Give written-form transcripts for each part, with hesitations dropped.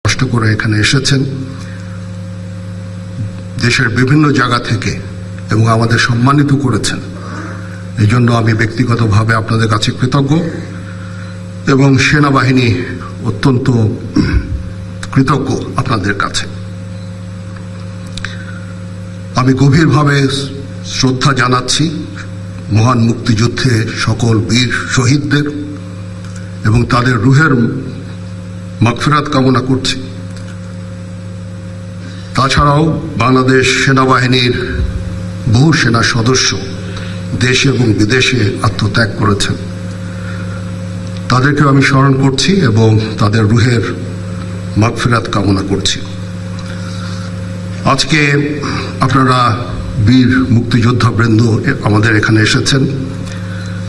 কষ্ট করে এখানে এসেছেন দেশের বিভিন্ন জায়গা থেকে এবং আমাদের সম্মানিত করেছেন। এই জন্য আমি ব্যক্তিগতভাবে আপনাদের কাছে কৃতজ্ঞ এবং সেনাবাহিনী অত্যন্ত কৃতজ্ঞ আপনাদের কাছে। আমি গভীরভাবে শ্রদ্ধা জানাচ্ছি মহান মুক্তিযুদ্ধে সকল বীর শহীদদের এবং তাদের রুহের মাগফিরাত কামনা করছি। তাছাড়াও বাংলাদেশ সেনাবাহিনীর বহু সেনা সদস্য দেশে এবং বিদেশে আত্মত্যাগ করেছেন, তাদেরকেও আমি স্মরণ করছি এবং তাদের রুহের মাগফিরাত কামনা করছি। আজকে আপনারা বীর মুক্তিযোদ্ধা বৃন্দ আমাদের এখানে এসেছেন,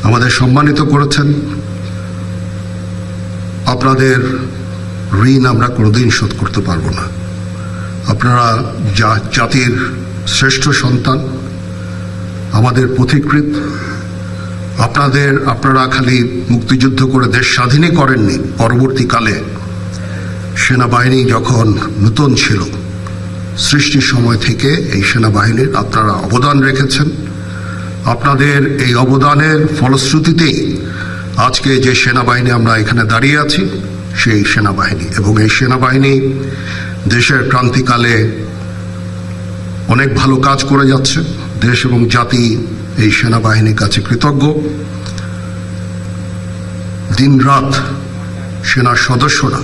আমাদের সম্মানিত করেছেন। আপনাদের ঋণ আমরা কোনোদিন শোধ করতে পারবো না। আপনারা জাতির শ্রেষ্ঠ সন্তান, আমাদের পথিকৃৎ। আপনারা খালি মুক্তিযুদ্ধ করে দেশ স্বাধীনই করেননি, পরবর্তীকালে সেনাবাহিনী যখন নতুন ছিল সৃষ্টির সময় থেকে এই সেনাবাহিনীর আপনারা অবদান রেখেছেন। আপনাদের এই অবদানের ফলশ্রুতিতেই আজকে যে সেনাবাহিনী আমরা এখানে দাঁড়িয়ে আছি সেই সেনাবাহিনী, এবং এই সেনাবাহিনী দেশের ক্রান্তিকালে অনেক ভালো কাজ করে যাচ্ছে। দেশ এবং জাতি এই সেনাবাহিনীর কাছে কৃতজ্ঞ। দিনরাত সেনার সদস্যরা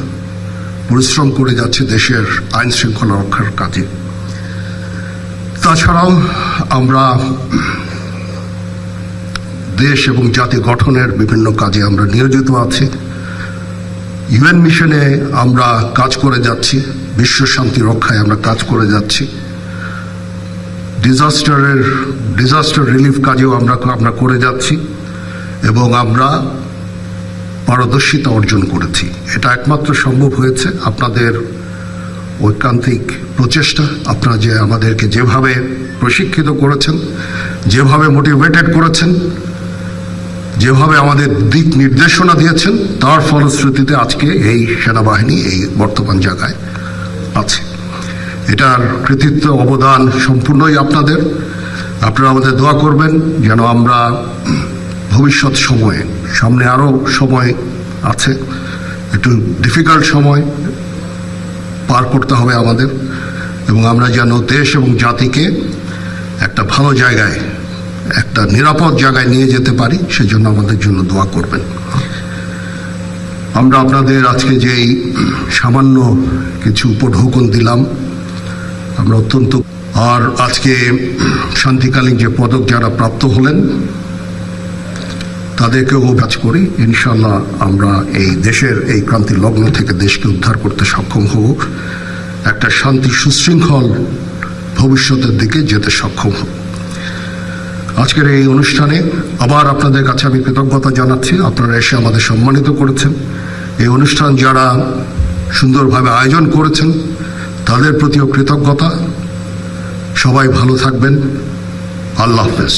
পরিশ্রম করে যাচ্ছে দেশের আইন শৃঙ্খলা রক্ষার কাজে। তাছাড়াও আমরা দেশ এবং জাতি গঠনের বিভিন্ন কাজে আমরা নিয়োজিত আছি। ইউএন মিশনে আমরা কাজ করে যাচ্ছি, বিশ্ব শান্তি রক্ষায় আমরা কাজ করে যাচ্ছি। ডিজাস্টার রিলিফ কাজেও আমরা করে যাচ্ছি এবং আমরা পারদর্শিতা অর্জন করেছি। এটা একমাত্র সম্ভব হয়েছে আপনাদের ঐকান্তিক প্রচেষ্টা। আপনারা যে আমাদেরকে যেভাবে প্রশিক্ষিত করেছেন, যেভাবে মোটিভেটেড করেছেন, যেভাবে আমাদের দিক নির্দেশনা দিয়েছেন, তার ফলশ্রুতিতে আজকে এই সেনাবাহিনী এই বর্তমান জায়গায় আছে। এটার কৃতিত্ব অবদান সম্পূর্ণই আপনাদের। আপনারা আমাদের দোয়া করবেন যেন আমরা ভবিষ্যৎ সময়ে, সামনে আরও সময় আছে, একটু ডিফিকাল্ট সময় পার করতে হবে আমাদের, এবং আমরা যেন দেশ এবং জাতিকে একটা ভালো জায়গায়, একটা নিরাপদ জায়গায় নিয়ে যেতে পারি, সেজন্য আমাদের জন্য দোয়া করবেন। আমরা আপনাদের আজকে যেই সামান্য কিছু উপঢৌকন দিলাম, আমরা অত্যন্ত, আর আজকে শান্তিকালীন যে পদক যারা প্রাপ্ত হলেন তাদেরকেও কাজ করি। ইনশাল্লাহ আমরা এই দেশের এই ক্রান্তি লগ্ন থেকে দেশকে উদ্ধার করতে সক্ষম হব, একটা শান্তি সুশৃঙ্খল ভবিষ্যতের দিকে যেতে সক্ষম হব। আজকের এই অনুষ্ঠানে আবার আপনাদের কাছে আমি কৃতজ্ঞতা জানাচ্ছি। আপনারা এসে আমাদের সম্মানিত করেছেন। এই অনুষ্ঠান যারা সুন্দরভাবে আয়োজন করেছেন তাদের প্রতিও কৃতজ্ঞতা। সবাই ভালো থাকবেন। আল্লাহ হাফেজ।